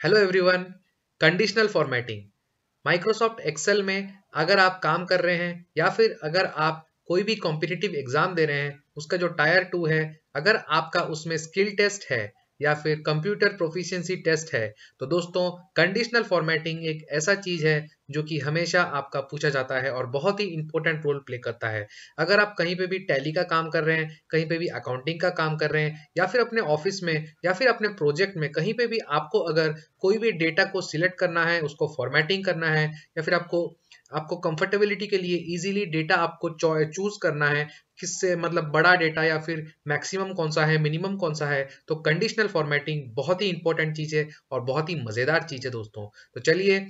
Hello everyone. Conditional formatting Microsoft Excel में अगर आप काम कर रहे हैं या फिर अगर आप कोई भी कॉम्पिटिटिव एग्जाम दे रहे हैं, उसका जो टायर 2 है, अगर आपका उसमें स्किल टेस्ट है या फिर कंप्यूटर प्रोफिशिएंसी टेस्ट है, तो दोस्तों कंडीशनल फॉर्मेटिंग एक ऐसा चीज है जो कि हमेशा आपका पूछा जाता है और बहुत ही इंपॉर्टेंट रोल प्ले करता है। अगर आप कहीं पे भी टैली का काम कर रहे हैं, कहीं पे भी अकाउंटिंग का काम कर रहे हैं या फिर अपने ऑफिस में या फिर अपने प्रोजेक्ट में, कहीं पे भी आपको अगर कोई भी डेटा को सिलेक्ट करना है, उसको फॉर्मेटिंग करना है या फिर आपको आपको कंफर्टेबिलिटी के लिए इजीली डेटा आपको चूज करना है, किससे मतलब बड़ा डेटा या फिर मैक्सिमम कौन सा है, मिनिमम कौन सा है, तो कंडीशनल फॉर्मेटिंग बहुत ही इंपॉर्टेंट चीज है और बहुत ही मजेदार चीज है दोस्तों। तो चलिए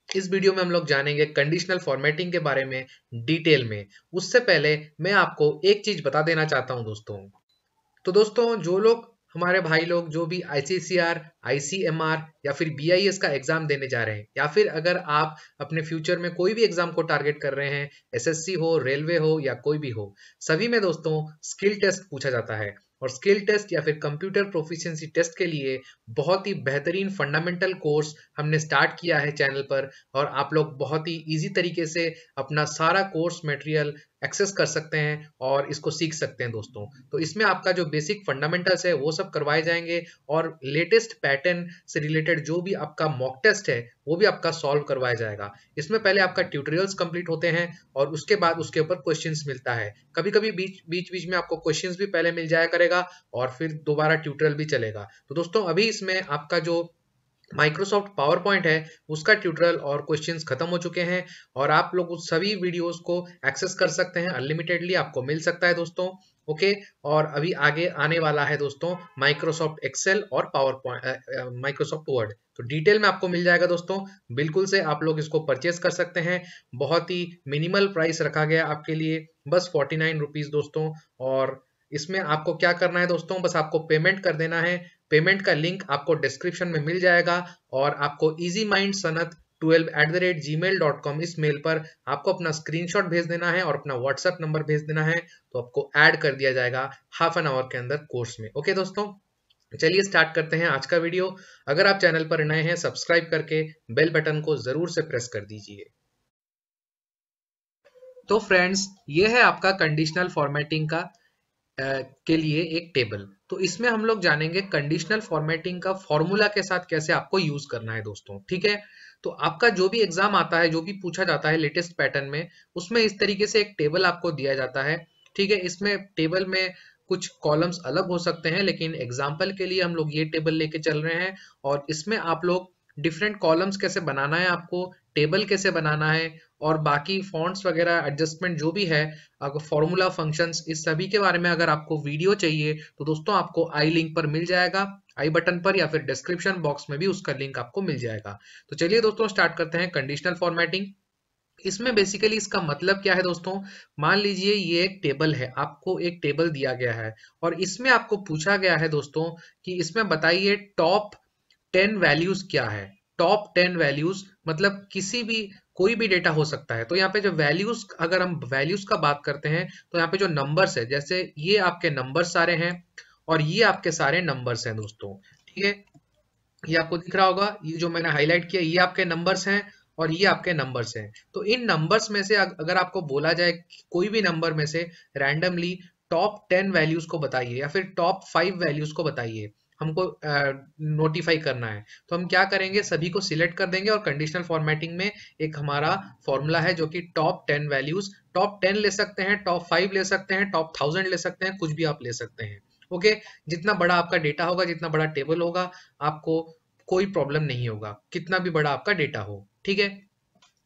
इस वीडियो में हम लोग जानेंगे कंडीशनल फॉर्मेटिंग के बारे में डिटेल में। उससे पहले मैं आपको एक चीज बता देना चाहता हूं दोस्तों। तो दोस्तों जो लोग हमारे भाई लोग जो भी आईसीसीआर, आईसीएमआर या फिर बीआईएस का एग्जाम देने जा रहे हैं, या फिर अगर आप अपने फ्यूचर में कोई भी एग्जाम को टारगेट कर रहे हैं, एसएससी हो, रेलवे हो या कोई भी हो, सभी में दोस्तों स्किल टेस्ट पूछा जाता है। और स्किल टेस्ट या फिर कंप्यूटर प्रोफिशिएंसी टेस्ट के लिए बहुत ही बेहतरीन फंडामेंटल कोर्स हमने स्टार्ट किया है चैनल पर, और आप लोग बहुत ही इजी तरीके से अपना सारा कोर्स मटेरियल एक्सेस कर सकते हैं और इसको सीख सकते हैं दोस्तों। तो इसमें आपका जो बेसिक फंडामेंटल्स है वो सब करवाए जाएंगे और लेटेस्ट पैटर्न से रिलेटेड जो भी आपका मॉक टेस्ट है वो भी आपका सॉल्व करवाया जाएगा। इसमें पहले आपका ट्यूटोरियल्स कंप्लीट होते हैं और उसके बाद उसके ऊपर क्वेश्चंस मिलता है। कभी कभी बीच में आपको क्वेश्चंस भी पहले मिल जाया करेगा और फिर दोबारा ट्यूटोरियल भी चलेगा। तो दोस्तों अभी इसमें आपका जो माइक्रोसॉफ्ट पावर पॉइंट है उसका ट्यूटोरियल और क्वेश्चंस खत्म हो चुके हैं और आप लोग उस सभी वीडियोस को एक्सेस कर सकते हैं, अनलिमिटेडली आपको मिल सकता है दोस्तों। ओके, और अभी आगे आने वाला है दोस्तों माइक्रोसॉफ्ट एक्सेल और पावर पॉइंट, माइक्रोसॉफ्ट वर्ड, तो डिटेल में आपको मिल जाएगा दोस्तों। बिल्कुल से आप लोग इसको परचेज कर सकते हैं। बहुत ही मिनिमल प्राइस रखा गया आपके लिए, बस 49 रुपीज दोस्तों। और इसमें आपको क्या करना है दोस्तों, बस आपको पेमेंट कर देना है। पेमेंट का लिंक आपको डिस्क्रिप्शन में मिल जाएगा और आपको easymindsanath12@gmail.com इस मेल पर आपको अपना स्क्रीनशॉट भेज देना है और अपना व्हाट्सएप नंबर भेज देना है, तो आपको ऐड कर दिया जाएगा हाफ एन आवर के अंदर कोर्स में। ओके दोस्तों, चलिए स्टार्ट करते हैं आज का वीडियो। अगर आप चैनल पर नए हैं, सब्सक्राइब करके बेल बटन को जरूर से प्रेस कर दीजिए। तो फ्रेंड्स, ये है आपका कंडीशनल फॉर्मेटिंग का के लिए एक टेबल। तो इसमें हम लोग जानेंगे कंडीशनल फॉर्मेटिंग का फॉर्मूला के साथ कैसे आपको यूज करना है दोस्तों। ठीक है, तो आपका जो भी एग्जाम आता है, जो भी पूछा जाता है लेटेस्ट पैटर्न में, उसमें इस तरीके से एक टेबल आपको दिया जाता है। ठीक है, इसमें टेबल में कुछ कॉलम्स अलग हो सकते हैं, लेकिन एग्जाम्पल के लिए हम लोग ये टेबल लेके चल रहे हैं और इसमें आप लोग डिफरेंट कॉलम्स कैसे बनाना है, आपको टेबल कैसे बनाना है और बाकी फॉन्ट्स वगैरह एडजस्टमेंट जो भी है, अगर फॉर्मूला फंक्शंस, इस सभी के बारे में अगर आपको वीडियो चाहिए तो दोस्तों आपको आई लिंक पर मिल जाएगा, आई बटन पर, या फिर डिस्क्रिप्शन बॉक्स में भी उसका लिंक आपको मिल जाएगा। तो चलिए दोस्तों स्टार्ट करते हैं कंडीशनल फॉर्मेटिंग। इसमें बेसिकली इसका मतलब क्या है दोस्तों, मान लीजिए ये एक टेबल है, आपको एक टेबल दिया गया है और इसमें आपको पूछा गया है दोस्तों कि इसमें बताइए टॉप 10 वैल्यूज क्या है। टॉप 10 वैल्यूज मतलब किसी भी कोई भी डेटा हो सकता है। तो यहाँ पे जो वैल्यूज, अगर हम वैल्यूज का बात करते हैं तो यहाँ पे जो नंबर्स है, जैसे ये आपके नंबर्स सारे हैं और ये आपके सारे नंबर्स हैं दोस्तों। ठीक है, ये आपको दिख रहा होगा, ये जो मैंने हाईलाइट किया ये आपके नंबर्स हैं और ये आपके नंबर्स हैं। तो इन नंबर्स में से अगर आपको बोला जाए कोई भी नंबर में से रैंडमली टॉप 10 वैल्यूज को बताइए या फिर टॉप 5 वैल्यूज को बताइए, हमको नोटिफाई करना है, तो हम क्या करेंगे, सभी को सिलेक्ट कर देंगे और कंडीशनल फॉर्मेटिंग में एक हमारा फॉर्मूला है जो कि टॉप 10 वैल्यूज, टॉप 10 ले सकते हैं, टॉप 5 ले सकते हैं, टॉप 1000 ले सकते हैं, कुछ भी आप ले सकते हैं। ओके, जितना बड़ा आपका डेटा होगा, जितना बड़ा टेबल होगा, आपको कोई प्रॉब्लम नहीं होगा, कितना भी बड़ा आपका डेटा हो। ठीक है,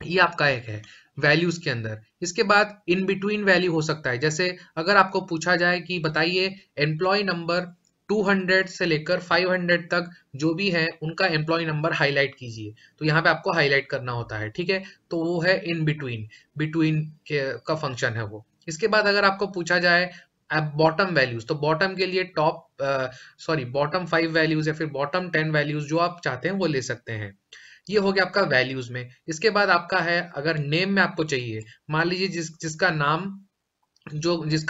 ये आपका एक है वैल्यूज के अंदर। इसके बाद इन बिटवीन वैल्यू हो सकता है, जैसे अगर आपको पूछा जाए कि बताइए एम्प्लॉय नंबर 200 से लेकर 500 तक जो भी है उनका एम्प्लॉय नंबर हाईलाइट कीजिए, तो यहाँ पे आपको हाईलाइट करना होता है। ठीक है, तो वो है इन बिटवीन, बिटवीन का फंक्शन है वो। इसके बाद अगर आपको पूछा जाए बॉटम वैल्यूज, तो बॉटम के लिए बॉटम 5 वैल्यूज या फिर बॉटम 10 वैल्यूज जो आप चाहते हैं वो ले सकते हैं। ये हो गया आपका वैल्यूज में। इसके बाद आपका है अगर नेम में आपको चाहिए, मान लीजिए जिसका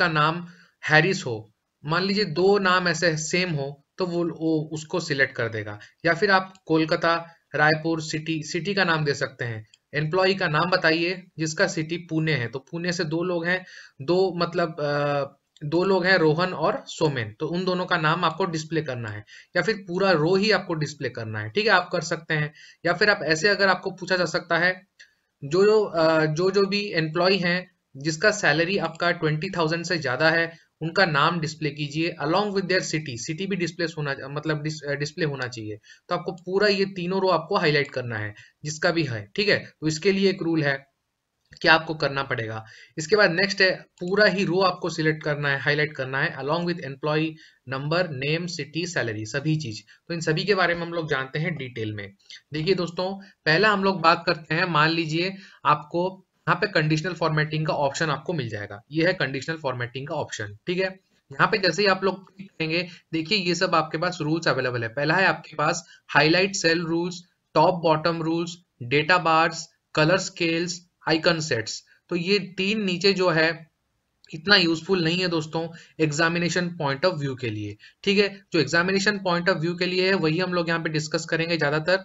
नाम हैरिस हो, मान लीजिए दो नाम ऐसे सेम हो, तो वो उसको सिलेक्ट कर देगा। या फिर आप कोलकाता, रायपुर, सिटी का नाम दे सकते हैं। एम्प्लॉय का नाम बताइए जिसका सिटी पुणे है, तो पुणे से दो लोग हैं, दो मतलब दो लोग हैं, रोहन और सोमेन, तो उन दोनों का नाम आपको डिस्प्ले करना है। या फिर पूरा रो ही आपको डिस्प्ले करना है, ठीक है, आप कर सकते हैं। या फिर आप ऐसे, अगर आपको पूछा जा सकता है जो भी एम्प्लॉय हैं जिसका सैलरी आपका 20,000 से ज्यादा है, उनका नाम डिस्प्ले कीजिए along with their city. City भी डिस्प्ले होना, मतलब डिस्प्ले होना चाहिए। तो आपको पूरा ये तीनों रो आपको हाईलाइट करना है जिसका भी है, ठीक है। तो इसके लिए एक रूल है कि आपको करना पड़ेगा। इसके बाद नेक्स्ट है, पूरा ही रो आपको सिलेक्ट करना है, हाईलाइट करना है along with employ number, name, city, salary, सभी चीज। तो इन सभी के बारे में हम लोग जानते हैं डिटेल में। देखिए दोस्तों, पहला हम लोग बात करते हैं, मान लीजिए आपको यहाँ पे कंडीशनल फॉर्मेटिंग का ऑप्शन आपको मिल जाएगा। ये है कंडीशनल फॉर्मेटिंग का ऑप्शन, ठीक है। यहाँ पे जैसे ही आप लोग क्लिक करेंगे, देखिए ये सब आपके पास रूल्स अवेलेबल है। पहला है आपके पास highlight cell rules, top bottom rules, data bars, colour scales, icon sets. तो ये तीन नीचे जो है इतना यूजफुल नहीं है दोस्तों एग्जामिनेशन पॉइंट ऑफ व्यू के लिए, ठीक है। जो एग्जामिनेशन पॉइंट ऑफ व्यू के लिए है वही हम लोग यहाँ पे डिस्कस करेंगे ज्यादातर,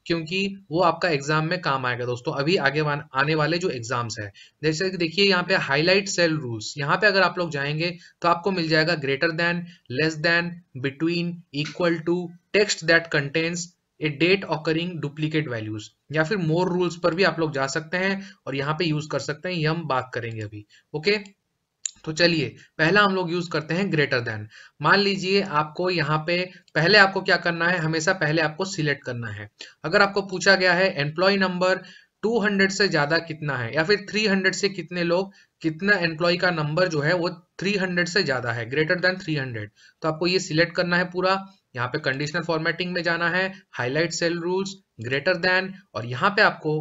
क्योंकि वो आपका एग्जाम में काम आएगा दोस्तों, अभी आगे आने वाले जो एग्जाम्स है। जैसे कि देखिए यहाँ पे हाईलाइट सेल रूल्स, यहाँ पे अगर आप लोग जाएंगे तो आपको मिल जाएगा greater than, less than, between, equal to, text that contains a date occurring duplicate values, या फिर मोर रूल्स पर भी आप लोग जा सकते हैं और यहाँ पे यूज कर सकते हैं। ये हम बात करेंगे अभी, ओके। तो चलिए पहला हम लोग यूज करते हैं ग्रेटर देन। मान लीजिए आपको यहाँ पे पहले आपको क्या करना है, हमेशा पहले आपको सिलेक्ट करना है। अगर आपको पूछा गया है एम्प्लॉय नंबर 200 से ज्यादा कितना है, या फिर 300 से कितने लोग, कितना एम्प्लॉय का नंबर जो है वो 300 से ज्यादा है, ग्रेटर देन 300, तो आपको ये सिलेक्ट करना है पूरा। यहाँ पे कंडीशनल फॉर्मेटिंग में जाना है, highlight cell rules, greater than, और यहाँ पे आपको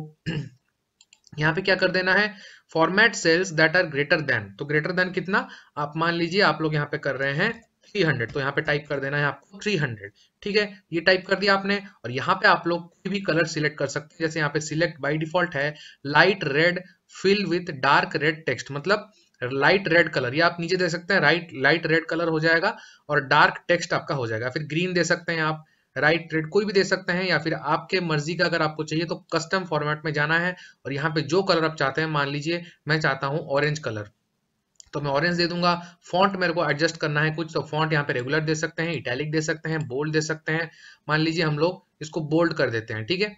यहाँ पे क्या कर देना है, format cells that are greater than. तो ग्रेटर देन कितना, आप मान लीजिए आप लोग यहाँ पे कर रहे हैं 300, तो यहाँ पे टाइप कर देना है आपको 300, ठीक है। ये टाइप कर दिया आपने, और यहाँ पे आप लोग कोई भी कलर सिलेक्ट कर सकते हैं। जैसे यहाँ पे सिलेक्ट बाय डिफॉल्ट है light red fill with dark red text, मतलब लाइट रेड कलर, ये आप नीचे दे सकते हैं, लाइट रेड कलर हो जाएगा और डार्क टेक्स्ट आपका हो जाएगा। फिर ग्रीन दे सकते हैं आप, राइट रेड कोई भी दे सकते हैं, या फिर आपके मर्जी का अगर आपको चाहिए तो कस्टम फॉर्मेट में जाना है और यहाँ पे जो कलर आप चाहते हैं, मान लीजिए मैं चाहता हूँ ऑरेंज कलर, तो मैं ऑरेंज दे दूंगा। फॉन्ट मेरे को एडजस्ट करना है कुछ, तो फॉन्ट यहाँ पे रेगुलर दे सकते हैं, इटैलिक दे सकते हैं, बोल्ड दे सकते हैं। मान लीजिए हम लोग इसको बोल्ड कर देते हैं, ठीक है,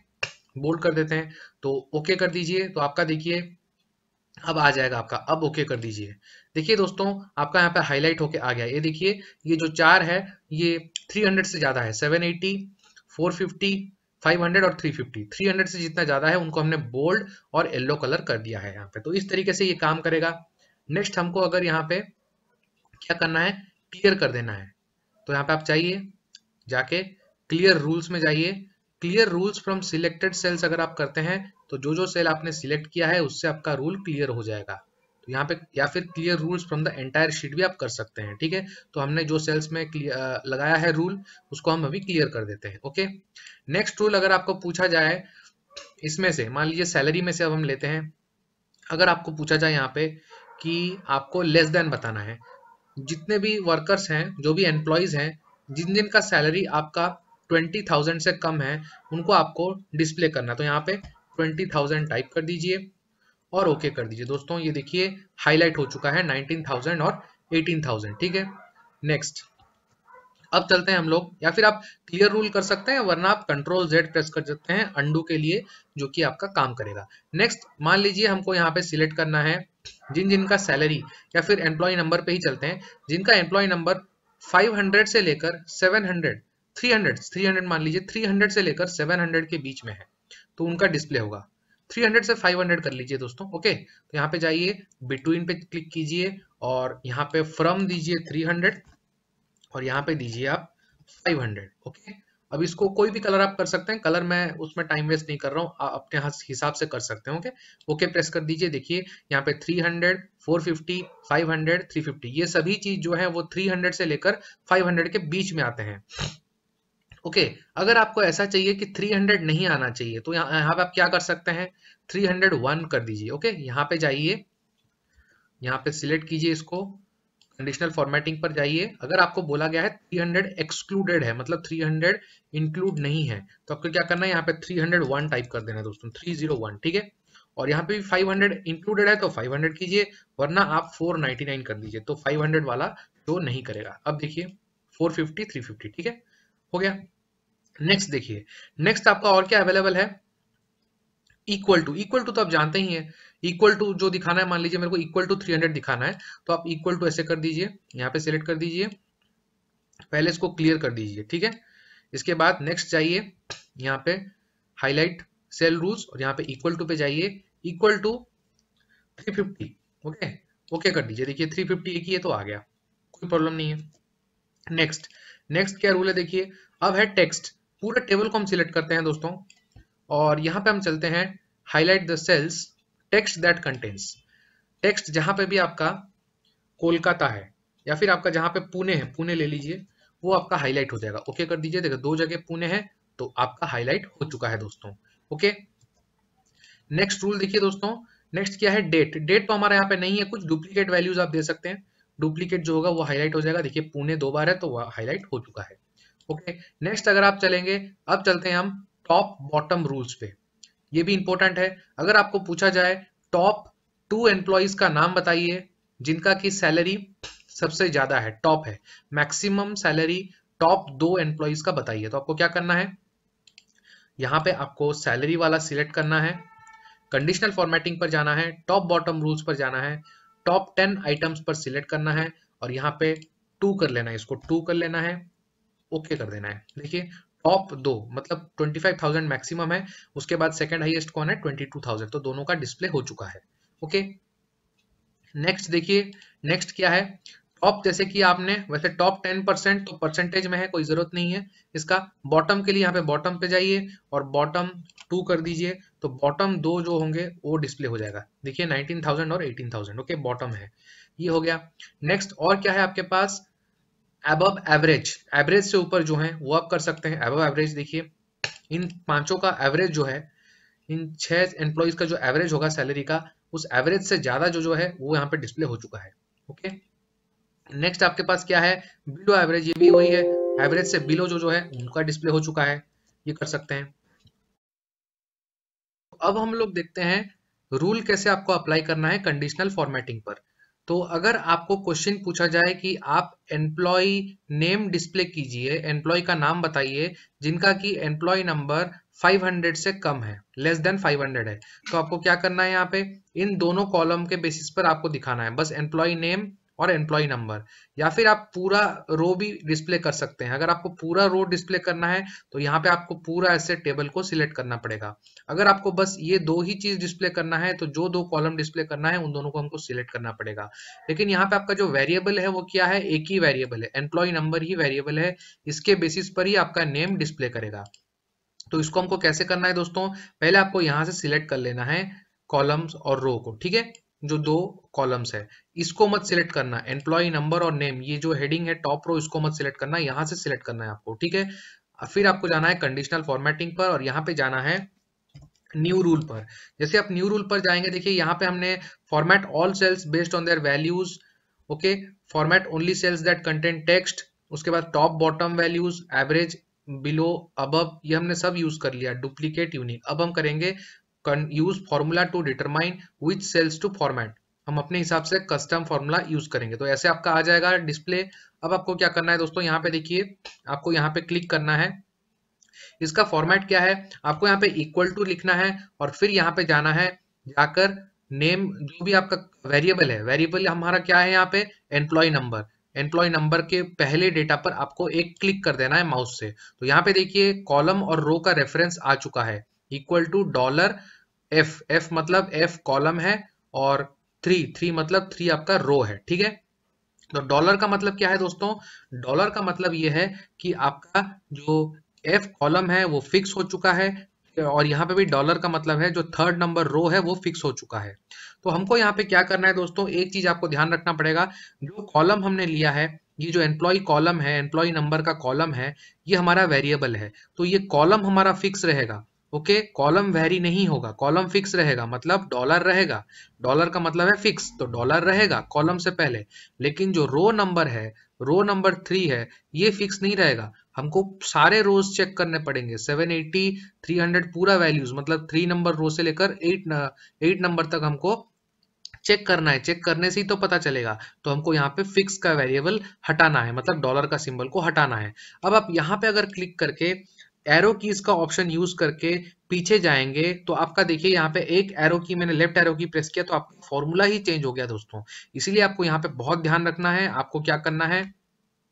बोल्ड कर देते हैं, तो ओके कर दीजिए। तो आपका देखिए अब आ जाएगा आपका, अब ओके कर दीजिए। देखिए दोस्तों आपका यहाँ पे हाईलाइट होके आ गया, ये देखिए ये जो चार है ये 300 से ज्यादा है, 780, 450, 500 और 350। 300 से जितना ज्यादा है उनको हमने बोल्ड और येलो कलर कर दिया है यहाँ पे। तो इस तरीके से ये काम करेगा। नेक्स्ट हमको अगर यहाँ पे क्या करना है, क्लियर कर देना है, तो यहाँ पे आप चाहिए जाके क्लियर रूल्स में जाइए। Clear rules from selected cells अगर आप करते हैं तो जो जो सेल आपने सिलेक्ट किया है उससे आपका रूल क्लियर हो जाएगा। तो यहाँ पे या फिर clear rules from the entire sheet भी आप कर सकते हैं, ठीक है। तो हमने जो सेल्स में लगाया है रूल उसको हम अभी क्लियर कर देते हैं, ओके। नेक्स्ट रूल अगर आपको पूछा जाए इसमें से, मान लीजिए सैलरी में से अब हम लेते हैं, अगर आपको पूछा जाए यहाँ पे कि आपको लेस देन बताना है, जितने भी वर्कर्स हैं, जो भी एम्प्लॉयज हैं, जिन जिन का सैलरी आपका 20,000 से कम है उनको आपको डिस्प्ले करना। तो यहाँ पे 20,000 टाइप कर दीजिए और ओके कर दीजिए। दोस्तों ये देखिए हाईलाइट हो चुका है 19,000 और 18,000, ठीक है। नेक्स्ट अब चलते हैं हम लोग, या फिर आप क्लियर रूल कर सकते हैं, वरना आप कंट्रोल जेड प्रेस कर सकते हैं अंडू के लिए, जो कि आपका काम करेगा। नेक्स्ट मान लीजिए हमको यहाँ पे सिलेक्ट करना है जिन जिनका सैलरी, या फिर एम्प्लॉय नंबर पे ही चलते हैं, जिनका एम्प्लॉय नंबर 500 से लेकर 700, 300 मान लीजिए 300 से लेकर 700 के बीच में है, तो उनका डिस्प्ले होगा। 300 से 500 कर लीजिए दोस्तों, ओके। तो यहाँ पे जाइए, बिटवीन पे क्लिक कीजिए और यहाँ पे फ्रॉम दीजिए 300 और यहाँ पे दीजिए आप 500, ओके। अब इसको कोई भी कलर आप कर सकते हैं, कलर मैं उसमें टाइम वेस्ट नहीं कर रहा हूँ, आप अपने हिसाब से कर सकते हैं, ओके। ओके प्रेस कर दीजिए। देखिए यहाँ पे 300, 450, 500, 350, ये सभी चीज जो है वो 300 से लेकर 500 के बीच में आते हैं, ओके। अगर आपको ऐसा चाहिए कि 300 नहीं आना चाहिए, तो यहाँ पे आप क्या कर सकते हैं, 301 कर दीजिए, ओके। यहाँ पे जाइए, यहाँ पे सिलेक्ट कीजिए इसको, कंडीशनल फॉर्मेटिंग पर जाइए। अगर आपको बोला गया है 300 एक्सक्लूडेड है, मतलब 300 इंक्लूड नहीं है, तो आपको क्या करना है, यहाँ पे 301 टाइप कर देना है दोस्तों, 301, ठीक है। और यहाँ पे भी 500 इंक्लूडेड है तो 500 कीजिए, वरना आप 499 कर दीजिए, तो 500 वाला शो नहीं करेगा। अब देखिए 450, 350, ठीक है, हो गया। नेक्स्ट देखिए, नेक्स्ट आपका और क्या अवेलेबल है, इक्वल टू तो आप जानते ही हैं, इक्वल टू जो दिखाना है, मान लीजिए मेरे को इक्वल टू 300 दिखाना है, तो आप इक्वल टू ऐसे कर दीजिए, यहाँ पे सिलेक्ट कर दीजिए, पहले इसको क्लियर कर दीजिए, ठीक है। इसके बाद नेक्स्ट जाइए, यहाँ पे हाईलाइट सेल रूल्स और यहाँ पे इक्वल टू पे जाइए, इक्वल टू 350, ओके, ओके कर दीजिए। देखिए 350 एक ही है तो आ गया, कोई प्रॉब्लम नहीं है। नेक्स्ट, नेक्स्ट क्या रूल है देखिए, अब है टेक्स्ट, पूरे टेबल को हम सिलेक्ट करते हैं दोस्तों, और यहाँ पे हम चलते हैं highlight the cells text that contains, text जहां पे भी आपका कोलकाता है या फिर आपका जहां पे पुणे है, पुणे ले लीजिए, वो आपका हाईलाइट हो जाएगा, ओके कर दीजिए। देखो 2 जगह पुणे है तो आपका हाईलाइट हो चुका है दोस्तों, ओके। नेक्स्ट रूल देखिए दोस्तों, नेक्स्ट क्या है, डेट, डेट तो हमारा यहाँ पे नहीं है, कुछ डुप्लीकेट वैल्यूज आप दे सकते हैं, डुप्लीकेट जो होगा वो हाईलाइट हो जाएगा। देखिए पुणे 2 बार है तो वह हाईलाइट हो चुका है, ओके। नेक्स्ट अगर आप चलेंगे, अब चलते हैं हम टॉप बॉटम रूल्स पे, ये भी इंपॉर्टेंट है। अगर आपको पूछा जाए टॉप 2 एम्प्लॉइज का नाम बताइए जिनका की सैलरी सबसे ज्यादा है, टॉप है, मैक्सिमम सैलरी टॉप 2 एम्प्लॉइज का बताइए, तो आपको क्या करना है, यहाँ पे आपको सैलरी वाला सिलेक्ट करना है, कंडीशनल फॉर्मेटिंग पर जाना है, टॉप बॉटम रूल्स पर जाना है, टॉप 10 आइटम्स पर सिलेक्ट करना है और यहाँ पे 2 कर लेना है, इसको 2 कर लेना है, ओके कर देना है। देखिए टॉप 2 मतलब 25,000 मैक्सिमम है, उसके बाद सेकंड हाईएस्ट कौन है 22,000, तो दोनों का डिस्प्ले हो चुका है, ओके। नेक्स्ट देखिए, नेक्स्ट क्या है, टॉप जैसे कि आपने वैसे टॉप 10% तो परसेंटेज में है, कोई जरूरत नहीं है इसका। बॉटम के लिए यहाँ पे बॉटम पे जाइए और बॉटम 2 कर दीजिए, तो बॉटम 2 जो होंगे वो डिस्प्ले हो जाएगा। देखिए 19,000 और 18,000, ओके, बॉटम है, ये हो गया। नेक्स्ट और क्या है आपके पास, एबव एवरेज, एवरेज से ऊपर जो है वो आप कर सकते हैं, एबव एवरेज। देखिए इन पांचों का एवरेज जो है, इन 6 एम्प्लॉइज का जो एवरेज होगा सैलरी का, उस एवरेज से ज्यादा जो है वो यहाँ पे डिस्प्ले हो चुका है, ओके। नेक्स्ट आपके पास क्या है, बिलो एवरेज, ये भी वही है, एवरेज से बिलो जो है उनका डिस्प्ले हो चुका है, ये कर सकते हैं। अब हम लोग देखते हैं रूल कैसे आपको अप्लाई करना है कंडीशनल फॉर्मेटिंग पर। तो अगर आपको क्वेश्चन पूछा जाए कि आप एम्प्लॉय नेम डिस्प्ले कीजिए, एम्प्लॉय का नाम बताइए जिनका कि एम्प्लॉय नंबर 500 से कम है, लेस देन 500 है, तो आपको क्या करना है, यहाँ पे इन दोनों कॉलम के बेसिस पर आपको दिखाना है, बस एम्प्लॉय नेम और एम्प्लॉय नंबर, या फिर आप पूरा रो भी डिस्प्ले कर सकते हैं। अगर आपको पूरा रो डिस्प्ले करना है तो यहाँ पे आपको पूरा ऐसे टेबल को सिलेक्ट करना पड़ेगा। अगर आपको बस ये 2 ही चीज डिस्प्ले करना है तो जो 2 कॉलम डिस्प्ले करना है उन दोनों को हमको सिलेक्ट करना पड़ेगा। लेकिन यहाँ पे आपका जो वेरिएबल है वो क्या है, एक ही वेरिएबल है, एम्प्लॉय नंबर ही वेरिएबल है, इसके बेसिस पर ही आपका नेम डिस्प्ले करेगा। तो इसको हमको कैसे करना है दोस्तों, पहले आपको यहाँ से सिलेक्ट कर लेना है कॉलम्स और रो को, ठीक है, जो 2 कॉलम्स है इसको मत सिलेक्ट करना, एम्प्लॉय नंबर और नेम, ये जो हेडिंग है टॉप रो इसको मत सिलेक्ट करना, यहाँ से सिलेक्ट करना है आपको, ठीक है। फिर आपको जाना है कंडीशनल फॉर्मेटिंग पर और यहाँ पे जाना है न्यू रूल पर। जैसे आप न्यू रूल पर जाएंगे, देखिए यहाँ पे हमने format all cells based on their values, okay, format only cells that contain text, उसके बाद top bottom values, average, below, above, ये हमने सब यूज कर लिया, डुप्लीकेट, यूनिक। अब हम करेंगे use formula to determine which cells to format, हम अपने हिसाब से कस्टम फॉर्मूला यूज करेंगे, तो ऐसे आपका आ जाएगा डिस्प्ले। अब आपको क्या करना है दोस्तों, यहाँ पे देखिए आपको यहाँ पे क्लिक करना है, इसका फॉर्मेट क्या है, आपको यहाँ पे इक्वल टू लिखना है और फिर यहाँ पे जाना है, जाकर नेम जो भी आपका वेरिएबल है, वेरिएबल हमारा क्या है यहाँ पे एम्प्लॉय नंबर, एम्प्लॉय नंबर के पहले डेटा पर आपको एक क्लिक कर देना है माउस से। तो यहाँ पे देखिए कॉलम और रो का रेफरेंस आ चुका है, इक्वल टू $f, f मतलब f कॉलम है और 3 मतलब 3 आपका रो है, ठीक है। तो डॉलर का मतलब क्या है दोस्तों, डॉलर का मतलब ये है कि आपका जो एफ कॉलम है वो फिक्स हो चुका है, और यहाँ पे भी डॉलर का मतलब है जो 3rd नंबर रो है वो फिक्स हो चुका है। तो हमको यहाँ पे क्या करना है दोस्तों, एक चीज आपको ध्यान रखना पड़ेगा, जो कॉलम हमने लिया है, ये जो एम्प्लॉय कॉलम है, एम्प्लॉय नंबर का कॉलम है, ये हमारा वेरिएबल है, तो ये कॉलम हमारा फिक्स रहेगा ओके, कॉलम वेरी नहीं होगा, कॉलम फिक्स रहेगा, मतलब डॉलर रहेगा, डॉलर का मतलब है फिक्स, तो डॉलर रहेगा कॉलम से पहले। लेकिन जो रो नंबर है, रो नंबर 3 है, ये फिक्स नहीं रहेगा, हमको सारे रोज चेक करने पड़ेंगे, 780 300 पूरा वैल्यूज, मतलब 3 नंबर रो से लेकर 8 नंबर तक हमको चेक करना है। चेक करने से ही तो पता चलेगा। तो हमको यहाँ पे फिक्स का वेरिएबल हटाना है, मतलब डॉलर का सिंबल को हटाना है। अब आप यहाँ पे अगर क्लिक करके एरो कीज का ऑप्शन यूज करके पीछे जाएंगे तो आपका देखिए यहाँ पे एक एरो की मैंने लेफ्ट एरो की प्रेस किया तो आपका फॉर्मूला ही चेंज हो गया दोस्तों। इसीलिए आपको यहाँ पे बहुत ध्यान रखना है। आपको क्या करना है,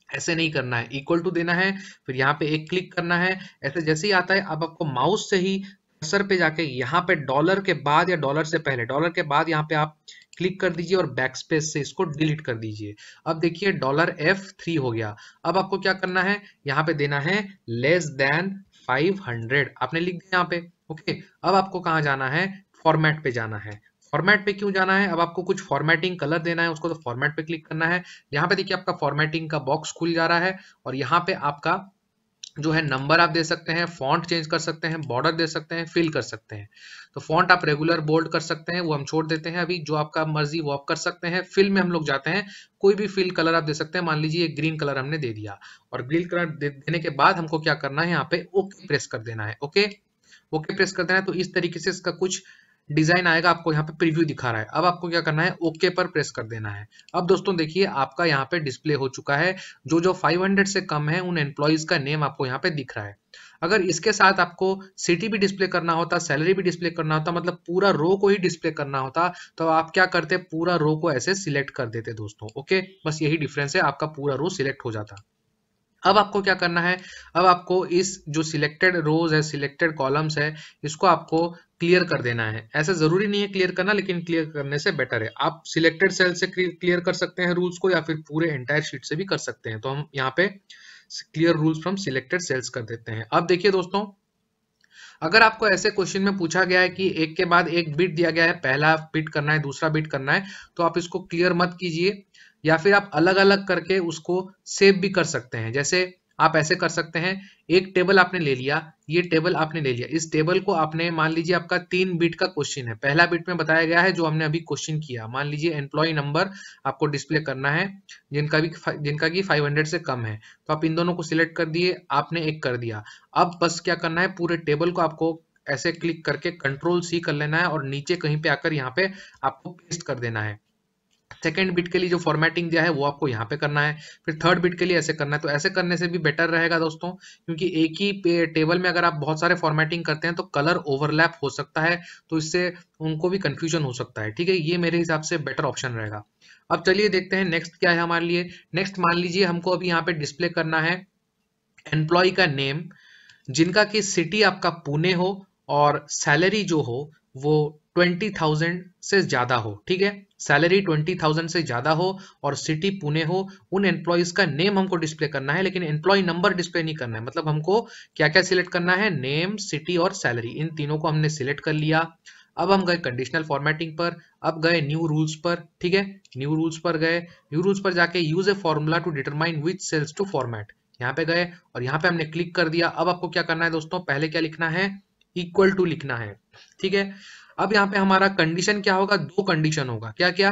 ऐसे नहीं करना है, इक्वल टू देना है, फिर यहाँ पे एक क्लिक करना है। ऐसे जैसे ही आता है अब आपको माउस से ही कर्सर पे जाके यहाँ पे डॉलर के बाद या डॉलर से पहले, डॉलर के बाद यहाँ पे आप क्लिक कर दीजिए और बैक स्पेस से इसको डिलीट कर दीजिए। अब देखिए $F3 हो गया। अब आपको क्या करना है, यहाँ पे देना है << 500 आपने लिख दिया यहाँ पे। ओके, अब आपको कहाँ जाना है, फॉर्मेट पे जाना है। फॉर्मेट पे क्यों जाना है, अब आपको कुछ फॉर्मेटिंग कलर देना है उसको, तो फॉर्मेट पे क्लिक करना है। यहाँ पे देखिए आपका फॉर्मेटिंग का बॉक्स खुल जा रहा है और यहाँ पे आपका जो है नंबर आप दे सकते हैं, फॉन्ट चेंज कर सकते हैं, बॉर्डर दे सकते हैं, फिल कर सकते हैं। तो फॉन्ट आप रेगुलर बोल्ड कर सकते हैं, वो हम छोड़ देते हैं अभी, जो आपका मर्जी वो आप कर सकते हैं। फिल में हम लोग जाते हैं, कोई भी फिल कलर आप दे सकते हैं, मान लीजिए ग्रीन कलर हमने दे दिया। और ग्रीन कलर देने के बाद हमको क्या करना है, यहाँ पे ओके प्रेस कर देना है। ओके, ओके प्रेस कर देना है। तो इस तरीके से इसका कुछ डिजाइन आएगा, आपको यहाँ पे प्रीव्यू दिखा रहा है। अब आपको क्या करना है, ओके पर प्रेस कर देना है। अब दोस्तों देखिए आपका यहाँ पे डिस्प्ले हो चुका है, जो जो 500 से कम है उन एम्प्लॉइज का नेम आपको यहाँ पे दिख रहा है। अगर इसके साथ आपको सिटी भी डिस्प्ले करना होता, सैलरी भी डिस्प्ले करना होता, मतलब पूरा रो को ही डिस्प्ले करना होता, तो आप क्या करते, पूरा रो को ऐसे सिलेक्ट कर देते दोस्तों। ओके, बस यही डिफरेंस है, आपका पूरा रो सिलेक्ट हो जाता। अब आपको क्या करना है, अब आपको इस जो सिलेक्टेड रोज है, सिलेक्टेड कॉलम्स है, इसको आपको क्लियर कर देना है। ऐसा जरूरी नहीं है क्लियर करना, लेकिन क्लियर करने से बेटर है। आप सिलेक्टेड सेल से क्लियर कर सकते हैं रूल्स को, या फिर पूरे एंटायर शीट से भी कर सकते हैं। तो हम यहाँ पे clear rules from selected cells कर देते हैं। अब देखिए दोस्तों, अगर आपको ऐसे क्वेश्चन में पूछा गया है कि एक के बाद एक बिट दिया गया है, पहला बिट करना है, दूसरा बिट करना है, तो आप इसको क्लियर मत कीजिए, या फिर आप अलग अलग करके उसको सेव भी कर सकते हैं। जैसे आप ऐसे कर सकते हैं, एक टेबल आपने ले लिया, ये टेबल आपने ले लिया, इस टेबल को आपने, मान लीजिए आपका 3 बिट का क्वेश्चन है, पहला बिट में बताया गया है जो हमने अभी क्वेश्चन किया, मान लीजिए एम्प्लॉय नंबर आपको डिस्प्ले करना है जिनका की 500 से कम है, तो आप इन दोनों को सिलेक्ट कर दिए, आपने एक कर दिया। अब बस क्या करना है, पूरे टेबल को आपको ऐसे क्लिक करके कंट्रोल सी कर लेना है और नीचे कहीं पे आकर यहाँ पे आपको पेस्ट कर देना है। सेकेंड बिट के लिए जो फॉर्मेटिंग दिया है वो आपको यहाँ पे करना है, फिर थर्ड बिट के लिए ऐसे करना है। तो ऐसे करने से भी बेटर रहेगा दोस्तों, क्योंकि एक ही टेबल में अगर आप बहुत सारे फॉर्मेटिंग करते हैं तो कलर ओवरलैप हो सकता है, तो इससे उनको भी कंफ्यूजन हो सकता है। ठीक है, ये मेरे हिसाब से बेटर ऑप्शन रहेगा। अब चलिए देखते हैं नेक्स्ट क्या है हमारे लिए। नेक्स्ट मान लीजिए हमको अभी यहाँ पे डिस्प्ले करना है एम्प्लॉय का नेम, जिनका कि सिटी आपका पुणे हो और सैलरी जो हो वो 20,000 से ज्यादा हो। ठीक है, सैलरी 20,000 से ज्यादा हो और सिटी पुणे हो, उन एम्प्लॉयज का नेम हमको डिस्प्ले करना है, लेकिन एम्प्लॉय नंबर डिस्प्ले नहीं करना है। मतलब हमको क्या क्या सिलेक्ट करना है, नेम, सिटी और सैलरी, इन तीनों को हमने सिलेक्ट कर लिया। अब हम गए कंडीशनल फॉर्मेटिंग पर, अब गए न्यू रूल्स पर। ठीक है, न्यू रूल्स पर गए, न्यू रूल्स पर जाके use a formula to determine which cells to format, यहाँ पे गए और यहाँ पे हमने क्लिक कर दिया। अब आपको क्या करना है दोस्तों, पहले क्या लिखना है, इक्वल टू लिखना है। ठीक है, अब यहाँ पे हमारा कंडीशन क्या होगा, दो कंडीशन होगा, क्या क्या,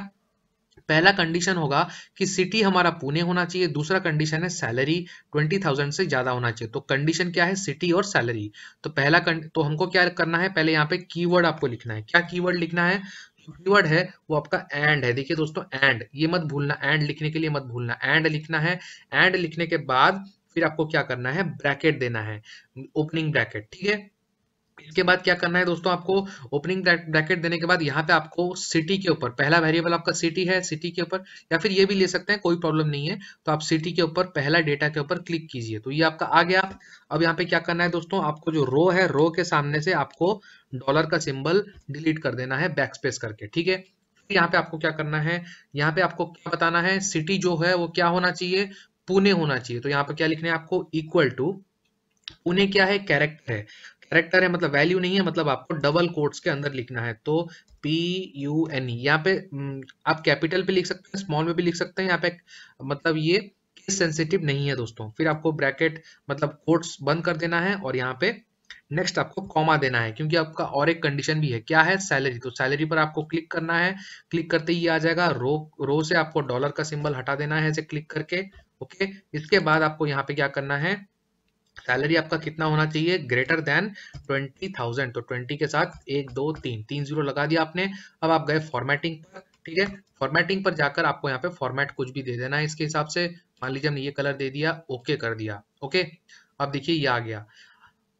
पहला कंडीशन होगा कि सिटी हमारा पुणे होना चाहिए, दूसरा कंडीशन है सैलरी 20,000 से ज्यादा होना चाहिए। तो कंडीशन क्या है, सिटी और सैलरी। तो तो हमको क्या करना है, पहले यहाँ पे कीवर्ड आपको लिखना है। क्या कीवर्ड लिखना है, कीवर्ड है वो आपका एंड है। देखिए दोस्तों, एंड, ये मत भूलना, एंड लिखने के लिए मत भूलना, एंड लिखना है। एंड लिखने के बाद फिर आपको क्या करना है, ब्रैकेट देना है, ओपनिंग ब्रैकेट। ठीक है, इसके बाद क्या करना है दोस्तों, आपको ओपनिंग ब्रैकेट देने के बाद यहाँ पे आपको सिटी के ऊपर, पहला वेरिएबल आपका सिटी है, सिटी के ऊपर, या फिर ये भी ले सकते हैं, कोई प्रॉब्लम नहीं है। तो आप सिटी के ऊपर पहला डेटा के ऊपर क्लिक कीजिए, तो ये आपका आ गया। अब यहाँ पे क्या करना है दोस्तों, आपको जो रो है, रो के सामने से आपको डॉलर का सिंबल डिलीट कर देना है बैक स्पेस करके। ठीक है, यहाँ पे आपको क्या करना है, यहाँ पे आपको क्या बताना है, सिटी जो है वो क्या होना चाहिए, पुणे होना चाहिए। तो यहाँ पे क्या लिखना है आपको, इक्वल टू, पुणे क्या है, कैरेक्टर है, कैरेक्टर है मतलब वैल्यू नहीं है, मतलब आपको डबल कोट्स के अंदर लिखना है। तो PUNE यहाँ पे आप कैपिटल पे लिख सकते हैं, स्मॉल में भी लिख सकते हैं, यहाँ पे मतलब ये केस सेंसिटिव नहीं है दोस्तों। फिर आपको ब्रैकेट मतलब कोट्स बंद कर देना है और यहाँ पे नेक्स्ट आपको कॉमा देना है, क्योंकि आपका और एक कंडीशन भी है, क्या है, सैलरी। तो सैलरी पर आपको क्लिक करना है, क्लिक करते ही ये आ जाएगा। रो से आपको डॉलर का सिंबल हटा देना है ऐसे क्लिक करके। ओके, इसके बाद आपको यहाँ पे क्या करना है, सैलरी आपका कितना होना चाहिए, ग्रेटर देन 20,000। तो 20 के साथ 1 2 3 जीरो लगा दिया आपने। अब आप गए फॉर्मेटिंग पर, ठीक है। फॉर्मेटिंग पर जाकर आपको यहाँ पे फॉर्मेट कुछ भी दे देना है इसके हिसाब से। मान लीजिए हमने ये कलर दे दिया, ओके कर दिया। ओके, अब देखिए ये आ गया।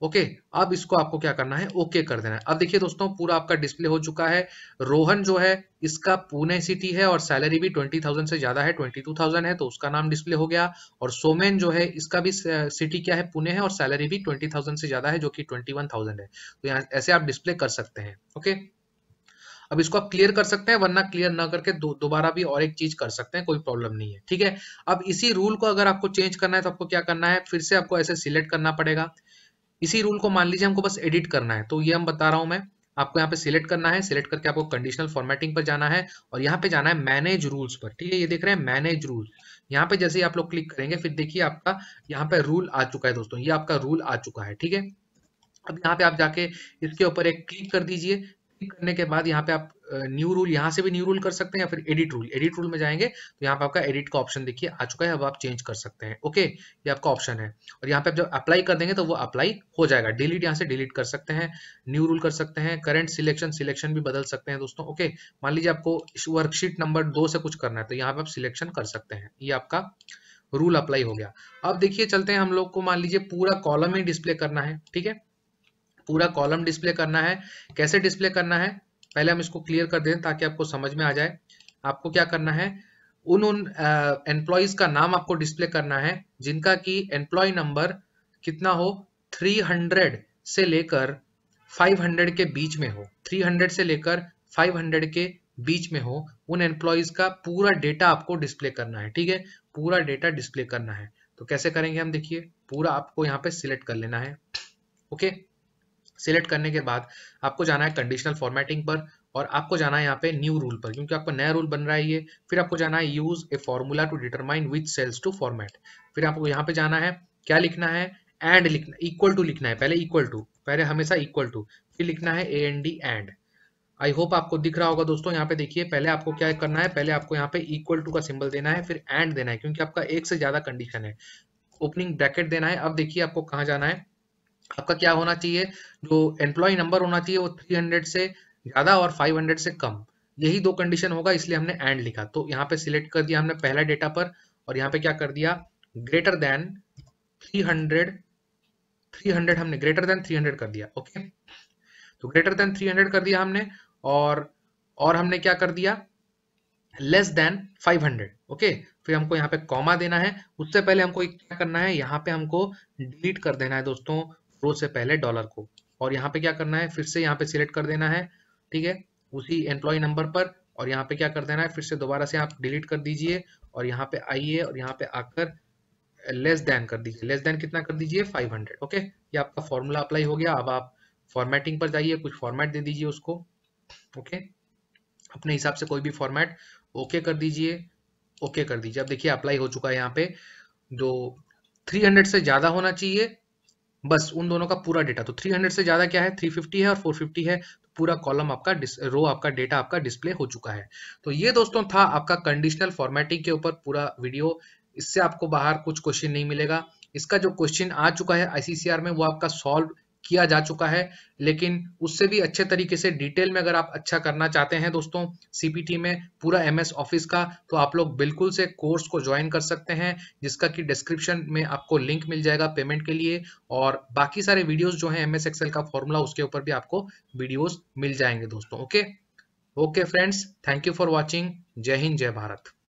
ओके, अब इसको आपको क्या करना है, ओके कर देना है। अब देखिए दोस्तों, पूरा आपका डिस्प्ले हो चुका है। रोहन जो है इसका पुणे सिटी है और सैलरी भी 20,000 से ज्यादा है, 22,000 है, तो उसका नाम डिस्प्ले हो गया। और सोमेन जो है इसका भी सिटी क्या है, पुणे है, और सैलरी भी 20,000 से ज्यादा है जो कि 21,000 है। तो यहाँ ऐसे आप डिस्प्ले कर सकते हैं। ओके, अब इसको आप क्लियर कर सकते हैं, वरना क्लियर ना करके दोबारा भी और एक चीज कर सकते हैं, कोई प्रॉब्लम नहीं है, ठीक है। अब इसी रूल को अगर आपको चेंज करना है तो आपको क्या करना है, फिर से आपको ऐसे सिलेक्ट करना पड़ेगा। इसी रूल को मान लीजिए हमको बस एडिट करना है, तो ये हम बता रहा हूं मैं आपको। यहाँ पे सिलेक्ट करना है, सिलेक्ट करके आपको कंडीशनल फॉर्मेटिंग पर जाना है और यहाँ पे जाना है मैनेज रूल्स पर, ठीक है। ये देख रहे हैं मैनेज रूल्स, यहाँ पे जैसे ही आप लोग क्लिक करेंगे फिर देखिए आपका यहाँ पे रूल आ चुका है दोस्तों, ये आपका रूल आ चुका है, ठीक है। अब यहाँ पे आप जाके इसके ऊपर एक क्लिक कर दीजिए। क्लिक करने के बाद यहाँ पे आप न्यू रूल, यहाँ से भी न्यू रूल कर सकते हैं या फिर एडिट रूल में जाएंगे तो यहाँ पे आपका एडिट का ऑप्शन देखिए आ चुका है। अब आप चेंज कर सकते हैं। ओके, ये आपका ऑप्शन है। और यहाँ पे आप जब अप्लाई कर देंगे तो वो अप्लाई हो जाएगा। डिलीट यहाँ से डिलीट कर सकते हैं, न्यू रूल कर सकते हैं, करंट सिलेक्शन भी बदल सकते हैं दोस्तों। ओके, मान लीजिए आपको वर्कशीट नंबर 2 से कुछ करना है तो यहाँ पे आप सिलेक्शन कर सकते हैं। ये आपका रूल अप्लाई हो गया। अब देखिए चलते हैं, हम लोग को मान लीजिए पूरा कॉलम ही डिस्प्ले करना है, ठीक है। पूरा कॉलम डिस्प्ले करना है। कैसे डिस्प्ले करना है, पहले हम इसको क्लियर कर दें ताकि आपको समझ में आ जाए। आपको क्या करना है, उन एम्प्लॉयज का नाम आपको डिस्प्ले करना है जिनका कि एम्प्लॉय नंबर कितना हो, 300 से लेकर 500 के बीच में हो, 300 से लेकर 500 के बीच में हो। उन एम्प्लॉयज का पूरा डेटा आपको डिस्प्ले करना है, ठीक है। पूरा डेटा डिस्प्ले करना है। तो कैसे करेंगे हम, देखिए पूरा आपको यहाँ पे सिलेक्ट कर लेना है। ओके, सिलेक्ट करने के बाद आपको जाना है कंडीशनल फॉर्मेटिंग पर और आपको जाना है यहाँ पे न्यू रूल पर, क्योंकि आपका नया रूल बन रहा है ये। फिर आपको जाना है use a formula to determine which cells to format. फिर आपको यहाँ पे जाना है, क्या लिखना है, एंड लिखना, इक्वल टू लिखना है, पहले इक्वल टू, पहले हमेशा इक्वल टू, फिर लिखना है AND एंड। आई होप आपको दिख रहा होगा दोस्तों। यहाँ पे देखिए पहले आपको क्या करना है, पहले आपको यहाँ पे इक्वल टू का सिंबल देना है, फिर एंड देना है, क्योंकि आपका एक से ज्यादा कंडीशन है। ओपनिंग ब्रैकेट देना है। अब देखिए आपको कहाँ जाना है, आपका क्या होना चाहिए, जो एम्प्लॉय नंबर होना चाहिए वो 300 से ज्यादा और 500 से कम, यही दो कंडीशन होगा, इसलिए हमने एंड लिखा। तो यहाँ पे सिलेक्ट कर दिया हमने पहला डेटा पर और यहाँ पे क्या कर दिया, ग्रेटर देन 300, 300 हमने ग्रेटर देन 300 कर दिया। ओके, तो ग्रेटर देन 300 कर दिया हमने और हमने क्या कर दिया, लेस देन 500। ओके, फिर हमको यहाँ पे कॉमा देना है। उससे पहले हमको क्या करना है, यहाँ पे हमको डिलीट कर देना है दोस्तों रो से पहले डॉलर को। और यहाँ पे क्या करना है, फिर से यहाँ पे सिलेक्ट कर देना है, ठीक है, उसी एम्प्लॉय नंबर पर। और यहाँ पे क्या कर देना है, फिर से दोबारा से आप डिलीट कर दीजिए और यहाँ पे आइए और यहाँ पे आकर लेस देन कर दीजिए। लेस देन कितना कर दीजिए, 500। ओके, ये आपका फॉर्मूला अप्लाई हो गया। अब आप फॉर्मेटिंग पर जाइए, कुछ फॉर्मेट दे दीजिए उसको। ओके, अपने हिसाब से कोई भी फॉर्मेट ओके कर दीजिए, ओके कर दीजिए। अब देखिए अप्लाई हो चुका है। यहाँ पे जो 300 से ज्यादा होना चाहिए, बस उन दोनों का पूरा डेटा। तो 300 से ज्यादा क्या है, 350 है और 450 है। तो पूरा कॉलम आपका रो आपका डेटा आपका डिस्प्ले हो चुका है। तो ये दोस्तों था आपका कंडीशनल फॉर्मेटिंग के ऊपर पूरा वीडियो। इससे आपको बाहर कुछ क्वेश्चन नहीं मिलेगा। इसका जो क्वेश्चन आ चुका है ICCR में वो आपका सॉल्व किया जा चुका है, लेकिन उससे भी अच्छे तरीके से डिटेल में अगर आप अच्छा करना चाहते हैं दोस्तों CPT में पूरा MS ऑफिस का, तो आप लोग बिल्कुल से कोर्स को ज्वाइन कर सकते हैं, जिसका कि डिस्क्रिप्शन में आपको लिंक मिल जाएगा पेमेंट के लिए। और बाकी सारे वीडियोस जो हैं MS एक्सेल का फॉर्मूला, उसके ऊपर भी आपको वीडियोस मिल जाएंगे दोस्तों। Okay friends, thank you for watching. जय हिंद, जय भारत।